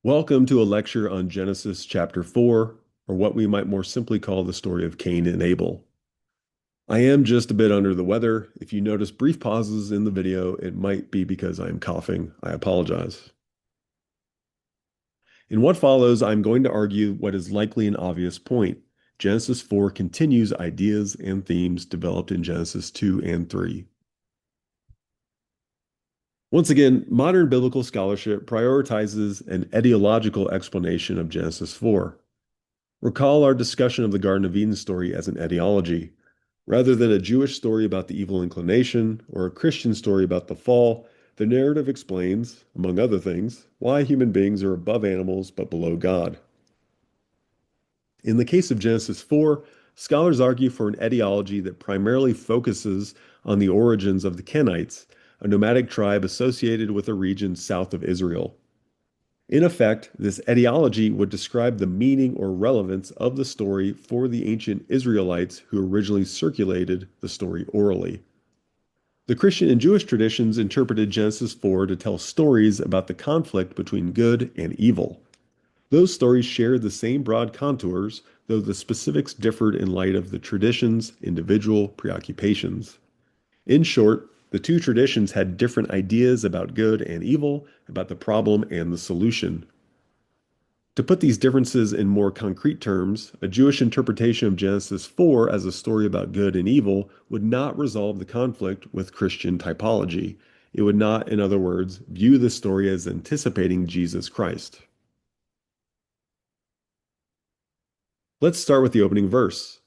Welcome to a lecture on Genesis chapter 4, or what we might more simply call the story of Cain and Abel. I am just a bit under the weather. If you notice brief pauses in the video, it might be because I'm coughing. I apologize. In what follows, I'm going to argue what is likely an obvious point. Genesis 4 continues ideas and themes developed in Genesis 2 and 3. Once again, modern biblical scholarship prioritizes an etiological explanation of Genesis 4. Recall our discussion of the Garden of Eden story as an etiology. Rather than a Jewish story about the evil inclination or a Christian story about the fall, the narrative explains, among other things, why human beings are above animals but below God. In the case of Genesis 4, scholars argue for an etiology that primarily focuses on the origins of the Kenites, a nomadic tribe associated with a region south of Israel. In effect, this etiology would describe the meaning or relevance of the story for the ancient Israelites who originally circulated the story orally. The Christian and Jewish traditions interpreted Genesis 4 to tell stories about the conflict between good and evil. Those stories shared the same broad contours, though the specifics differed in light of the tradition's individual preoccupations. In short, the two traditions had different ideas about good and evil, about the problem and the solution. To put these differences in more concrete terms, a Jewish interpretation of Genesis 4 as a story about good and evil would not resolve the conflict with Christian typology. It would not, in other words, view the story as anticipating Jesus Christ. Let's start with the opening verse.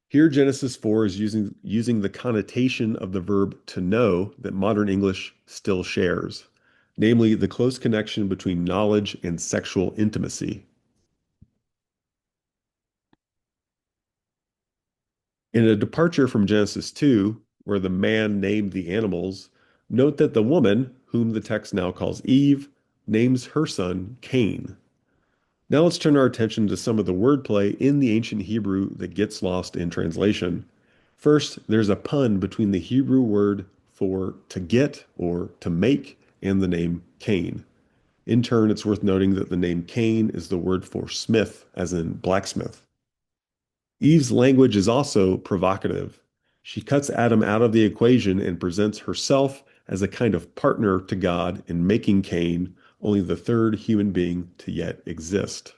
Here, Genesis 4 is using the connotation of the verb to know that modern English still shares, namely the close connection between knowledge and sexual intimacy. In a departure from Genesis 2, where the man named the animals, note that the woman, whom the text now calls Eve, names her son Cain. Now let's turn our attention to some of the wordplay in the ancient Hebrew that gets lost in translation. First, there's a pun between the Hebrew word for to get or to make and the name Cain. In turn, it's worth noting that the name Cain is the word for smith, as in blacksmith. Eve's language is also provocative. She cuts Adam out of the equation and presents herself as a kind of partner to God in making Cain only the third human being to yet exist.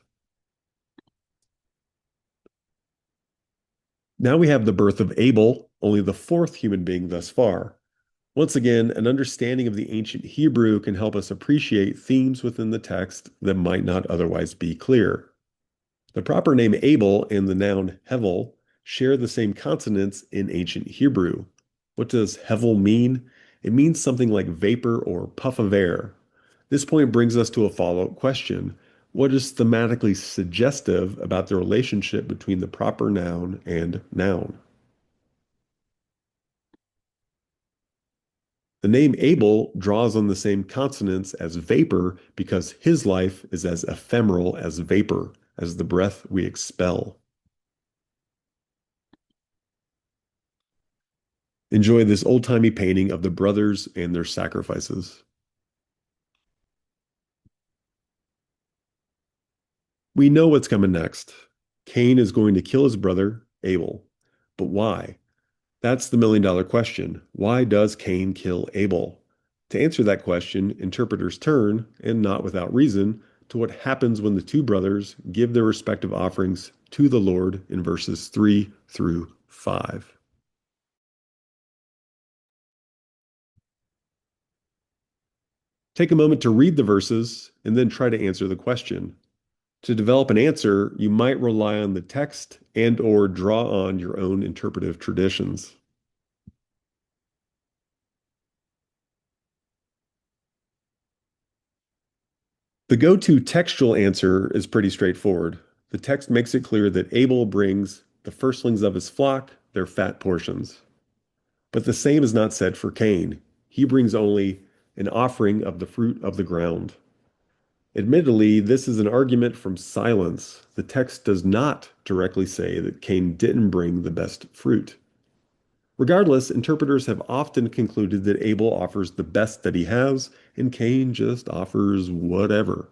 Now we have the birth of Abel, only the fourth human being thus far. Once again, an understanding of the ancient Hebrew can help us appreciate themes within the text that might not otherwise be clear. The proper name Abel and the noun hevel share the same consonants in ancient Hebrew. What does hevel mean? It means something like vapor or puff of air. This point brings us to a follow-up question. What is thematically suggestive about the relationship between the proper noun and noun? The name Abel draws on the same consonants as vapor because his life is as ephemeral as vapor, as the breath we expel. Enjoy this old-timey painting of the brothers and their sacrifices. We know what's coming next. Cain is going to kill his brother, Abel. But why? That's the million-dollar question. Why does Cain kill Abel? To answer that question, interpreters turn, and not without reason, to what happens when the two brothers give their respective offerings to the Lord in verses 3 through 5. Take a moment to read the verses and then try to answer the question. To develop an answer, you might rely on the text and or draw on your own interpretive traditions. The go-to textual answer is pretty straightforward. The text makes it clear that Abel brings the firstlings of his flock, their fat portions. But the same is not said for Cain. He brings only an offering of the fruit of the ground. Admittedly, this is an argument from silence. The text does not directly say that Cain didn't bring the best fruit. Regardless, interpreters have often concluded that Abel offers the best that he has, and Cain just offers whatever.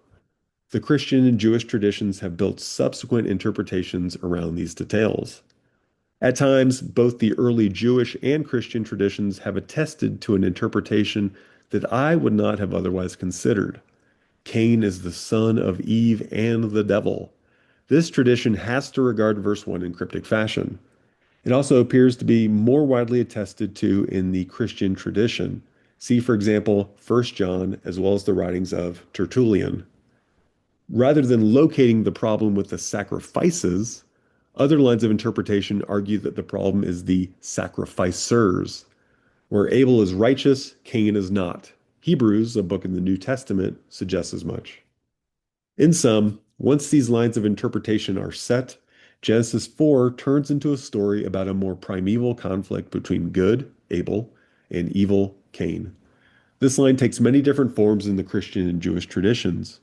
The Christian and Jewish traditions have built subsequent interpretations around these details. At times, both the early Jewish and Christian traditions have attested to an interpretation that I would not have otherwise considered. Cain is the son of Eve and the devil. This tradition has to regard verse 1 in cryptic fashion. It also appears to be more widely attested to in the Christian tradition. See, for example, 1 John, as well as the writings of Tertullian. Rather than locating the problem with the sacrifices, other lines of interpretation argue that the problem is the sacrificers, where Abel is righteous, Cain is not. Hebrews, a book in the New Testament, suggests as much. In sum, once these lines of interpretation are set, Genesis 4 turns into a story about a more primeval conflict between good, Abel, and evil, Cain. This line takes many different forms in the Christian and Jewish traditions.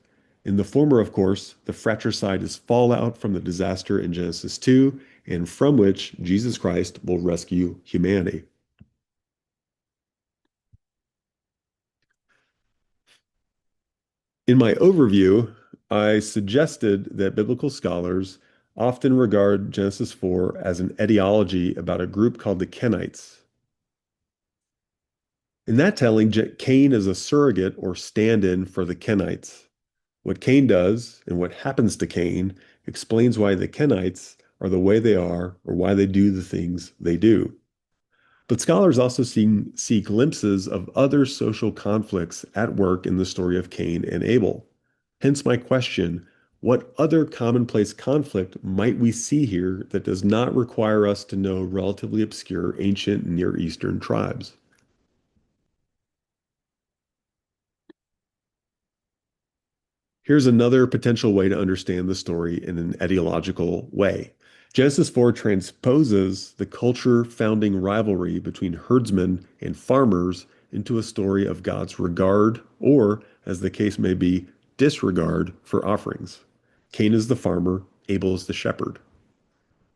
In the former, of course, the fratricide is fallout from the disaster in Genesis 2, and from which Jesus Christ will rescue humanity. In my overview, I suggested that biblical scholars often regard Genesis 4 as an etiology about a group called the Kenites. In that telling, Cain is a surrogate or stand-in for the Kenites. What Cain does and what happens to Cain explains why the Kenites are the way they are or why they do the things they do. But scholars also see glimpses of other social conflicts at work in the story of Cain and Abel. Hence my question, what other commonplace conflict might we see here that does not require us to know relatively obscure ancient Near Eastern tribes? Here's another potential way to understand the story in an etiological way. Genesis 4 transposes the culture founding rivalry between herdsmen and farmers into a story of God's regard, or, as the case may be, disregard for offerings. Cain is the farmer, Abel is the shepherd.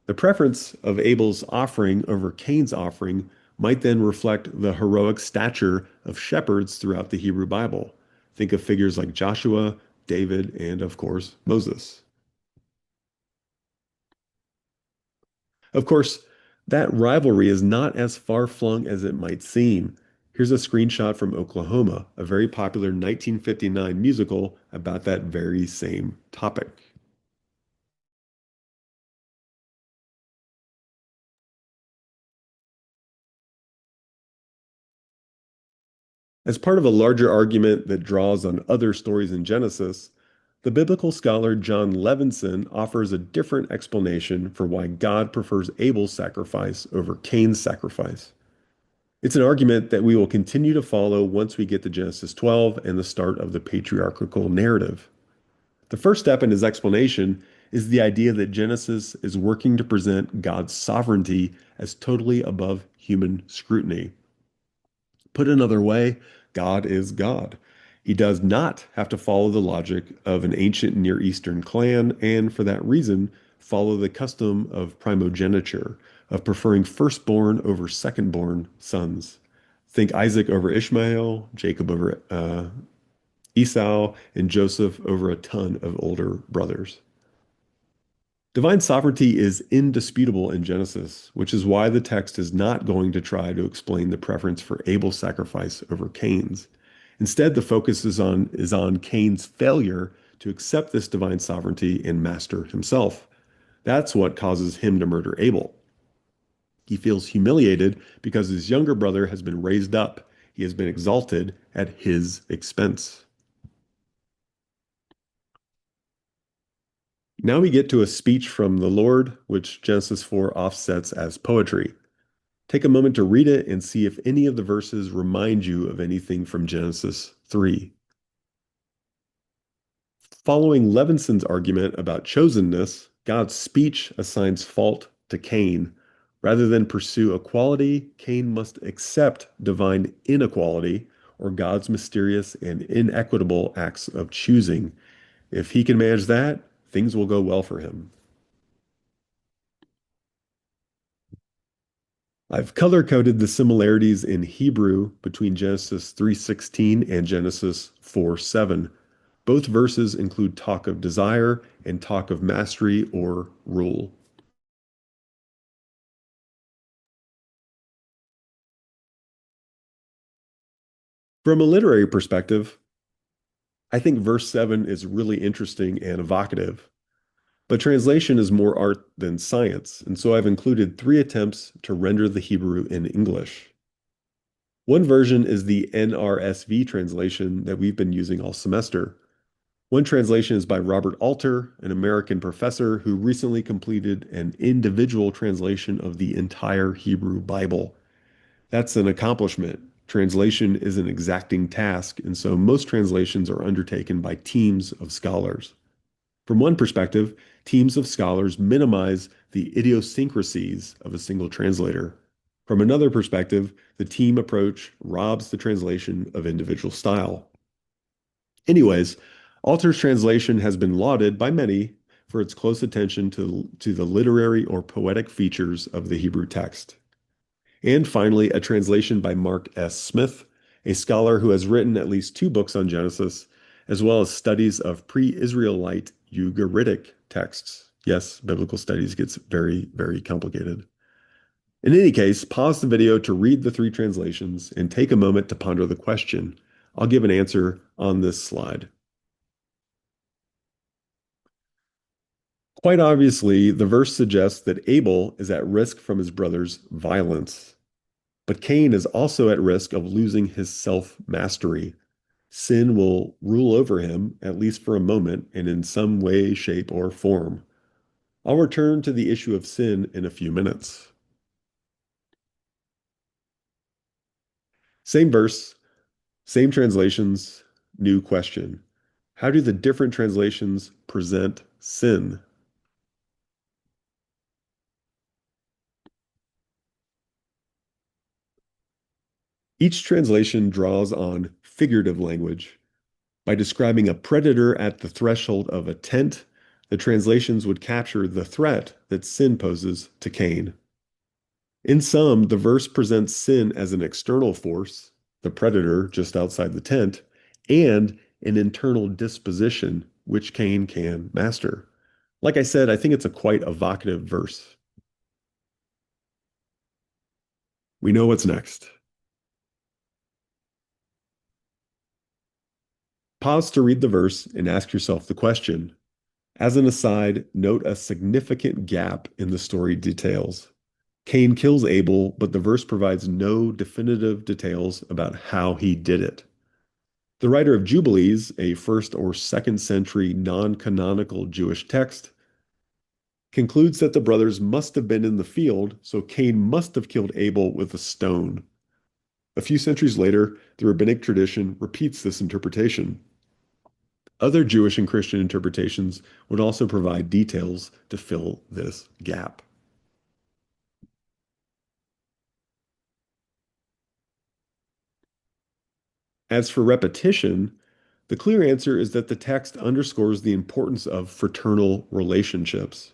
The preference of Abel's offering over Cain's offering might then reflect the heroic stature of shepherds throughout the Hebrew Bible. Think of figures like Joshua, David, and of course, Moses. Of course, that rivalry is not as far-flung as it might seem. Here's a screenshot from Oklahoma, a very popular 1959 musical about that very same topic. As part of a larger argument that draws on other stories in Genesis, the biblical scholar John Levinson offers a different explanation for why God prefers Abel's sacrifice over Cain's sacrifice. It's an argument that we will continue to follow once we get to Genesis 12 and the start of the patriarchal narrative. The first step in his explanation is the idea that Genesis is working to present God's sovereignty as totally above human scrutiny. Put another way, God is God. He does not have to follow the logic of an ancient Near Eastern clan, and for that reason, follow the custom of primogeniture, of preferring firstborn over secondborn sons. Think Isaac over Ishmael, Jacob over Esau, and Joseph over a ton of older brothers. Divine sovereignty is indisputable in Genesis, which is why the text is not going to try to explain the preference for Abel's sacrifice over Cain's. Instead, the focus is on Cain's failure to accept this divine sovereignty and master himself. That's what causes him to murder Abel. He feels humiliated because his younger brother has been raised up. He has been exalted at his expense. Now we get to a speech from the Lord, which Genesis 4 offsets as poetry. Take a moment to read it and see if any of the verses remind you of anything from Genesis 3. Following Levinson's argument about chosenness, God's speech assigns fault to Cain. Rather than pursue equality, Cain must accept divine inequality or God's mysterious and inequitable acts of choosing. If he can manage that, things will go well for him. I've color-coded the similarities in Hebrew between Genesis 3:16 and Genesis 4:7. Both verses include talk of desire and talk of mastery or rule. From a literary perspective, I think verse 7 is really interesting and evocative. But translation is more art than science, and so I've included three attempts to render the Hebrew in English. One version is the NRSV translation that we've been using all semester. One translation is by Robert Alter, an American professor who recently completed an individual translation of the entire Hebrew Bible. That's an accomplishment. Translation is an exacting task, and so most translations are undertaken by teams of scholars. From one perspective, teams of scholars minimize the idiosyncrasies of a single translator. From another perspective, the team approach robs the translation of individual style. Anyways, Alter's translation has been lauded by many for its close attention to the literary or poetic features of the Hebrew text. And finally, a translation by Mark S. Smith, a scholar who has written at least two books on Genesis, as well as studies of pre-Israelite Ugaritic texts. Yes, biblical studies gets very, very complicated. In any case, pause the video to read the three translations and take a moment to ponder the question. I'll give an answer on this slide. Quite obviously, the verse suggests that Abel is at risk from his brother's violence. But Cain is also at risk of losing his self-mastery. Sin will rule over him, at least for a moment, and in some way, shape, or form. I'll return to the issue of sin in a few minutes. Same verse, same translations, new question. How do the different translations present sin? Each translation draws on figurative language. By describing a predator at the threshold of a tent, the translations would capture the threat that sin poses to Cain. In some, the verse presents sin as an external force, the predator just outside the tent, and an internal disposition which Cain can master. Like I said, I think it's a quite evocative verse. We know what's next. Pause to read the verse and ask yourself the question. As an aside, note a significant gap in the story details. Cain kills Abel, but the verse provides no definitive details about how he did it. The writer of Jubilees, a first or second century non-canonical Jewish text, concludes that the brothers must have been in the field, so Cain must have killed Abel with a stone. A few centuries later, the rabbinic tradition repeats this interpretation. Other Jewish and Christian interpretations would also provide details to fill this gap. As for repetition, the clear answer is that the text underscores the importance of fraternal relationships.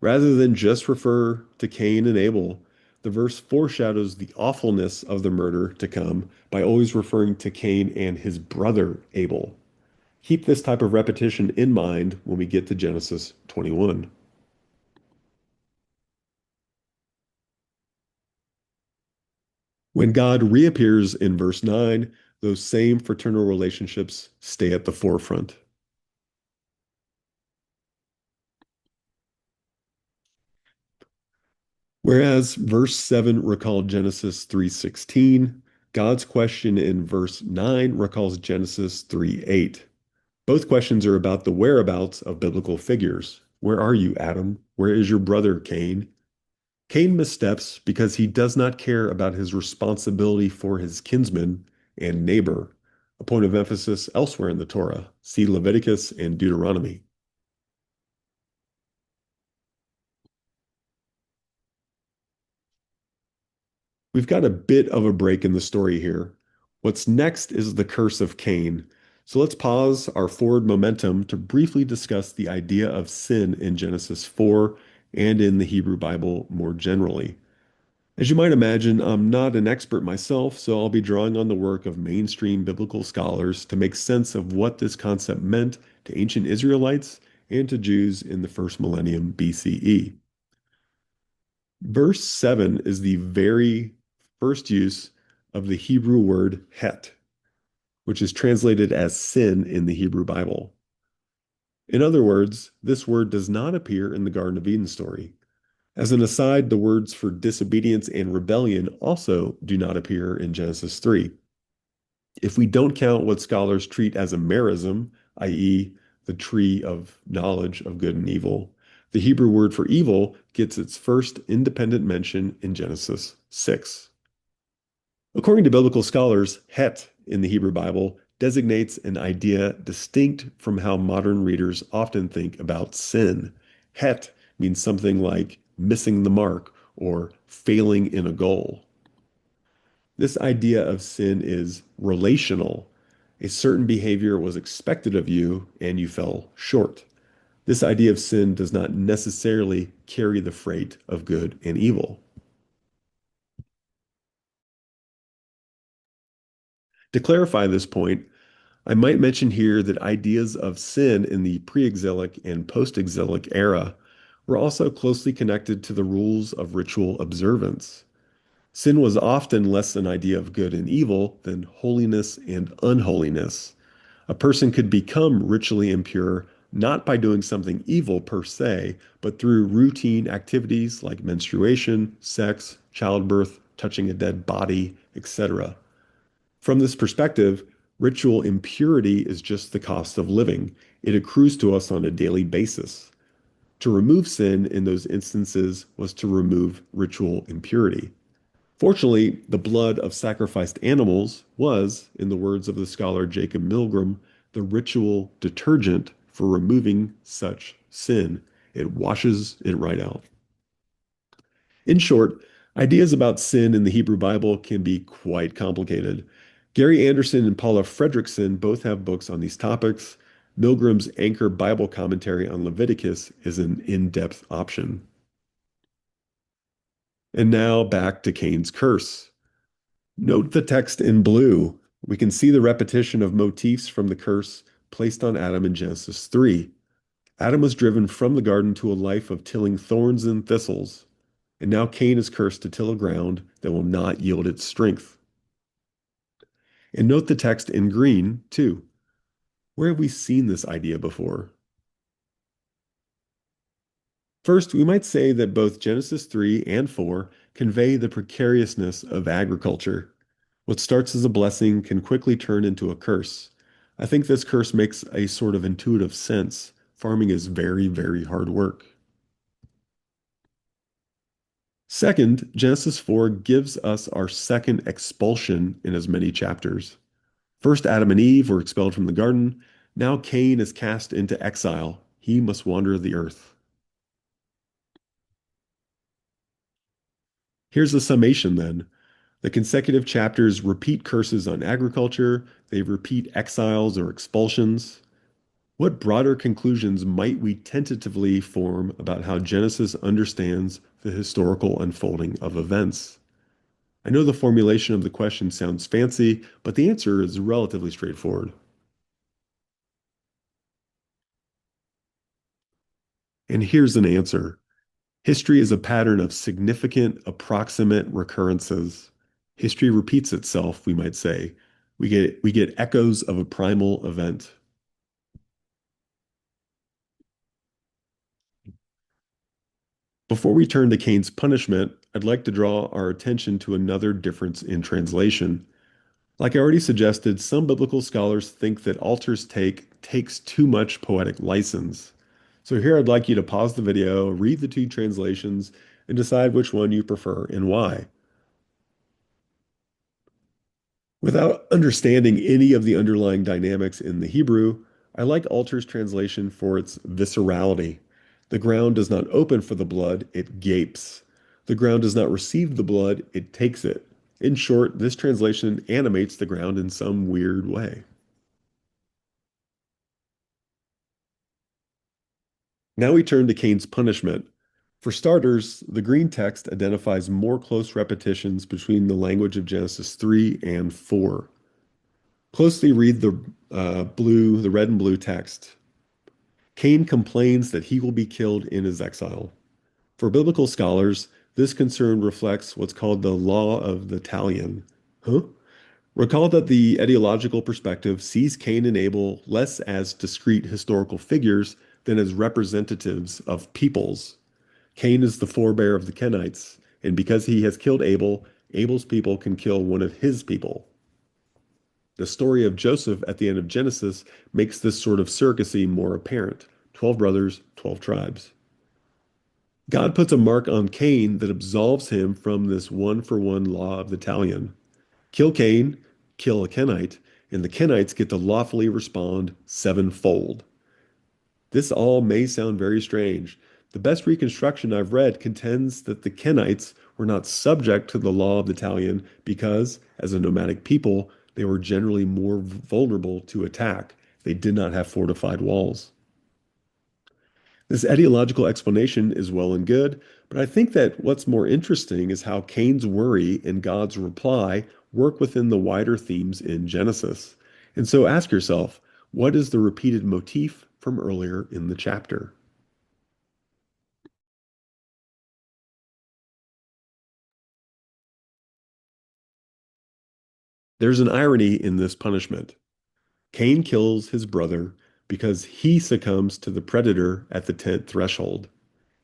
Rather than just refer to Cain and Abel, the verse foreshadows the awfulness of the murder to come by always referring to Cain and his brother Abel. Keep this type of repetition in mind when we get to Genesis 21. When God reappears in verse 9, those same fraternal relationships stay at the forefront. Whereas verse 7 recalled Genesis 3:16, God's question in verse 9 recalls Genesis 3:8. Both questions are about the whereabouts of biblical figures. Where are you, Adam? Where is your brother, Cain? Cain missteps because he does not care about his responsibility for his kinsman and neighbor, a point of emphasis elsewhere in the Torah. See Leviticus and Deuteronomy. We've got a bit of a break in the story here. What's next is the curse of Cain. So let's pause our forward momentum to briefly discuss the idea of sin in Genesis 4 and in the Hebrew Bible more generally. As you might imagine, I'm not an expert myself, so I'll be drawing on the work of mainstream biblical scholars to make sense of what this concept meant to ancient Israelites and to Jews in the first millennium BCE. Verse 7 is the very first use of the Hebrew word het, which is translated as sin in the Hebrew Bible. In other words, this word does not appear in the Garden of Eden story. As an aside, the words for disobedience and rebellion also do not appear in Genesis 3. If we don't count what scholars treat as a merism, i.e., the tree of knowledge of good and evil, the Hebrew word for evil gets its first independent mention in Genesis 6. According to biblical scholars, het in the Hebrew Bible designates an idea distinct from how modern readers often think about sin. Het means something like missing the mark or failing in a goal. This idea of sin is relational. A certain behavior was expected of you and you fell short. This idea of sin does not necessarily carry the freight of good and evil. To clarify this point, I might mention here that ideas of sin in the pre-exilic and post-exilic era were also closely connected to the rules of ritual observance. Sin was often less an idea of good and evil than holiness and unholiness. A person could become ritually impure not by doing something evil per se, but through routine activities like menstruation, sex, childbirth, touching a dead body, etc. From this perspective, ritual impurity is just the cost of living. It accrues to us on a daily basis. To remove sin in those instances was to remove ritual impurity. Fortunately, the blood of sacrificed animals was, in the words of the scholar Jacob Milgram, the ritual detergent for removing such sin. It washes it right out. In short, ideas about sin in the Hebrew Bible can be quite complicated. Gary Anderson and Paula Fredrickson both have books on these topics. Milgram's Anchor Bible commentary on Leviticus is an in-depth option. And now back to Cain's curse. Note the text in blue. We can see the repetition of motifs from the curse placed on Adam in Genesis 3. Adam was driven from the garden to a life of tilling thorns and thistles, and now Cain is cursed to till a ground that will not yield its strength. And note the text in green, too. Where have we seen this idea before? First, we might say that both Genesis 3 and 4 convey the precariousness of agriculture. What starts as a blessing can quickly turn into a curse. I think this curse makes a sort of intuitive sense. Farming is very, very hard work. Second, Genesis 4 gives us our second expulsion in as many chapters. First, Adam and Eve were expelled from the garden. Now Cain is cast into exile. He must wander the earth. Here's the summation then. The consecutive chapters repeat curses on agriculture, they repeat exiles or expulsions. What broader conclusions might we tentatively form about how Genesis understands the historical unfolding of events? I know the formulation of the question sounds fancy, but the answer is relatively straightforward. And here's an answer. History is a pattern of significant, approximate recurrences. History repeats itself, we might say. We get echoes of a primal event. Before we turn to Cain's punishment, I'd like to draw our attention to another difference in translation. Like I already suggested, some biblical scholars think that Alter's take takes too much poetic license. So here I'd like you to pause the video, read the two translations, and decide which one you prefer and why. Without understanding any of the underlying dynamics in the Hebrew, I like Alter's translation for its viscerality. The ground does not open for the blood, it gapes. The ground does not receive the blood, it takes it. In short, this translation animates the ground in some weird way. Now we turn to Cain's punishment. For starters, the green text identifies more close repetitions between the language of Genesis 3 and 4. Closely read the red and blue text. Cain complains that he will be killed in his exile. For biblical scholars, this concern reflects what's called the law of the talion. Huh? Recall that the etiological perspective sees Cain and Abel less as discrete historical figures than as representatives of peoples. Cain is the forebear of the Kenites, and because he has killed Abel, Abel's people can kill one of his people. The story of Joseph at the end of Genesis makes this sort of surrogacy more apparent. 12 brothers, 12 tribes. God puts a mark on Cain that absolves him from this one-for-one law of the talion. Kill Cain, kill a Kenite, and the Kenites get to lawfully respond sevenfold. This all may sound very strange. The best reconstruction I've read contends that the Kenites were not subject to the law of the talion because, as a nomadic people, they were generally more vulnerable to attack. They did not have fortified walls. This etiological explanation is well and good, but I think that what's more interesting is how Cain's worry and God's reply work within the wider themes in Genesis. And so ask yourself, what is the repeated motif from earlier in the chapter? There's an irony in this punishment. Cain kills his brother because he succumbs to the predator at the tent threshold.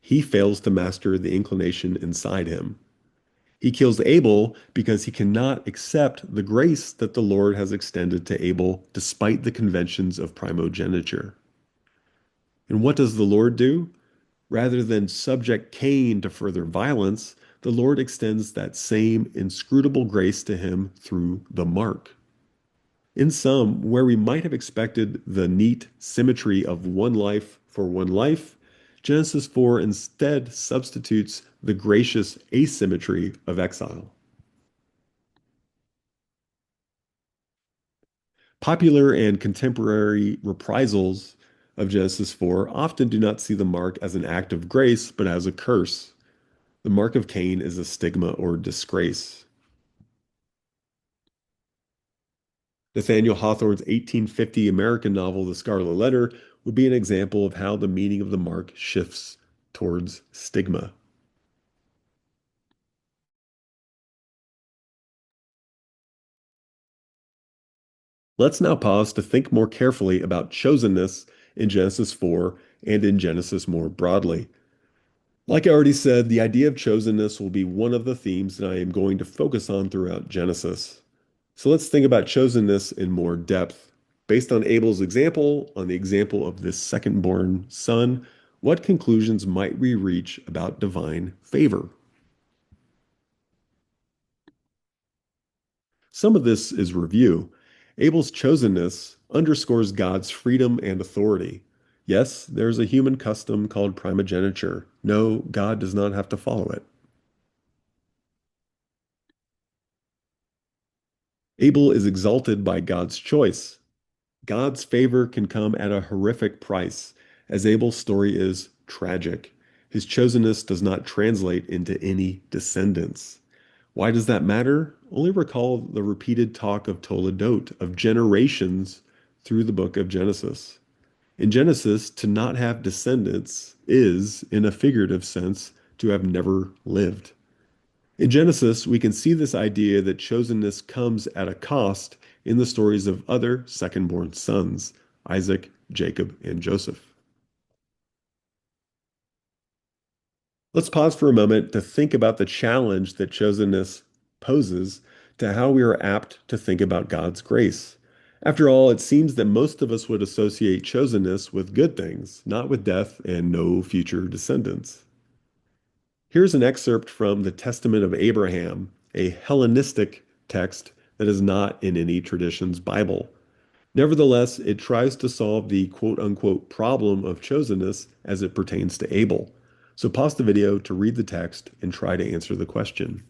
He fails to master the inclination inside him. He kills Abel because he cannot accept the grace that the Lord has extended to Abel despite the conventions of primogeniture. And what does the Lord do? Rather than subject Cain to further violence, the Lord extends that same inscrutable grace to him through the mark. In sum, where we might have expected the neat symmetry of one life for one life, Genesis 4 instead substitutes the gracious asymmetry of exile. Popular and contemporary reprisals of Genesis 4 often do not see the mark as an act of grace, but as a curse. The mark of Cain is a stigma or disgrace. Nathaniel Hawthorne's 1850 American novel, The Scarlet Letter, would be an example of how the meaning of the mark shifts towards stigma. Let's now pause to think more carefully about chosenness in Genesis 4 and in Genesis more broadly. Like I already said, the idea of chosenness will be one of the themes that I am going to focus on throughout Genesis. So let's think about chosenness in more depth. Based on Abel's example, on the example of this second-born son, what conclusions might we reach about divine favor? Some of this is review. Abel's chosenness underscores God's freedom and authority. Yes, there's a human custom called primogeniture. No, God does not have to follow it. Abel is exalted by God's choice. God's favor can come at a horrific price, as Abel's story is tragic. His chosenness does not translate into any descendants. Why does that matter? Only recall the repeated talk of Toledot, of generations through the book of Genesis. In Genesis, to not have descendants is, in a figurative sense, to have never lived. In Genesis, we can see this idea that chosenness comes at a cost in the stories of other second-born sons, Isaac, Jacob, and Joseph. Let's pause for a moment to think about the challenge that chosenness poses to how we are apt to think about God's grace. After all, it seems that most of us would associate chosenness with good things, not with death and no future descendants. Here's an excerpt from the Testament of Abraham, a Hellenistic text that is not in any tradition's Bible. Nevertheless, it tries to solve the quote unquote problem of chosenness as it pertains to Abel. So pause the video to read the text and try to answer the question.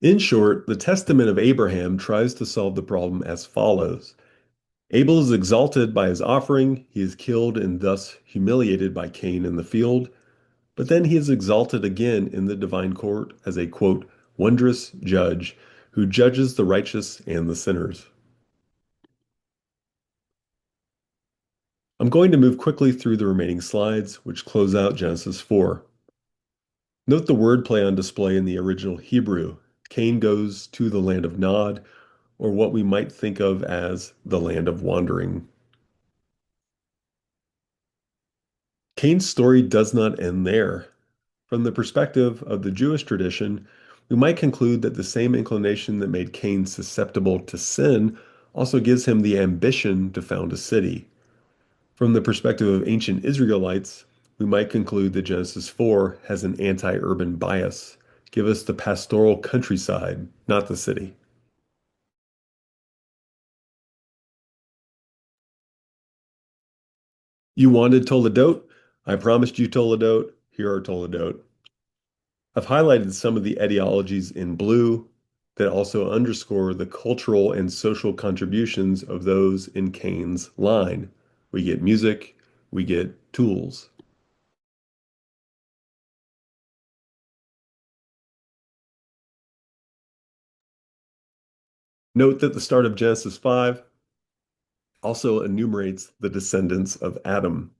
In short, the Testament of Abraham tries to solve the problem as follows. Abel is exalted by his offering. He is killed and thus humiliated by Cain in the field. But then he is exalted again in the divine court as a, quote, wondrous judge who judges the righteous and the sinners. I'm going to move quickly through the remaining slides, which close out Genesis 4. Note the wordplay on display in the original Hebrew. Cain goes to the land of Nod, or what we might think of as the land of wandering. Cain's story does not end there. From the perspective of the Jewish tradition, we might conclude that the same inclination that made Cain susceptible to sin also gives him the ambition to found a city. From the perspective of ancient Israelites, we might conclude that Genesis 4 has an anti-urban bias. Give us the pastoral countryside, not the city. You wanted Toledot? I promised you Toledot. Here are Toledot. I've highlighted some of the etiologies in blue that also underscore the cultural and social contributions of those in Cain's line. We get music, we get tools. Note that the start of Genesis 5 also enumerates the descendants of Adam.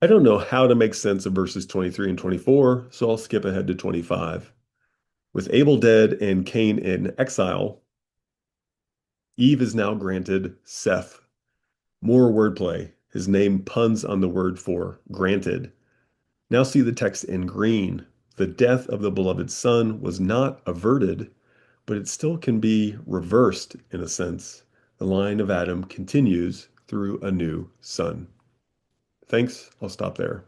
I don't know how to make sense of verses 23 and 24, so I'll skip ahead to 25. With Abel dead and Cain in exile, Eve is now granted Seth. More wordplay. His name puns on the word for granted. Now see the text in green. The death of the beloved son was not averted, but it still can be reversed in a sense. The line of Adam continues through a new son. Thanks. I'll stop there.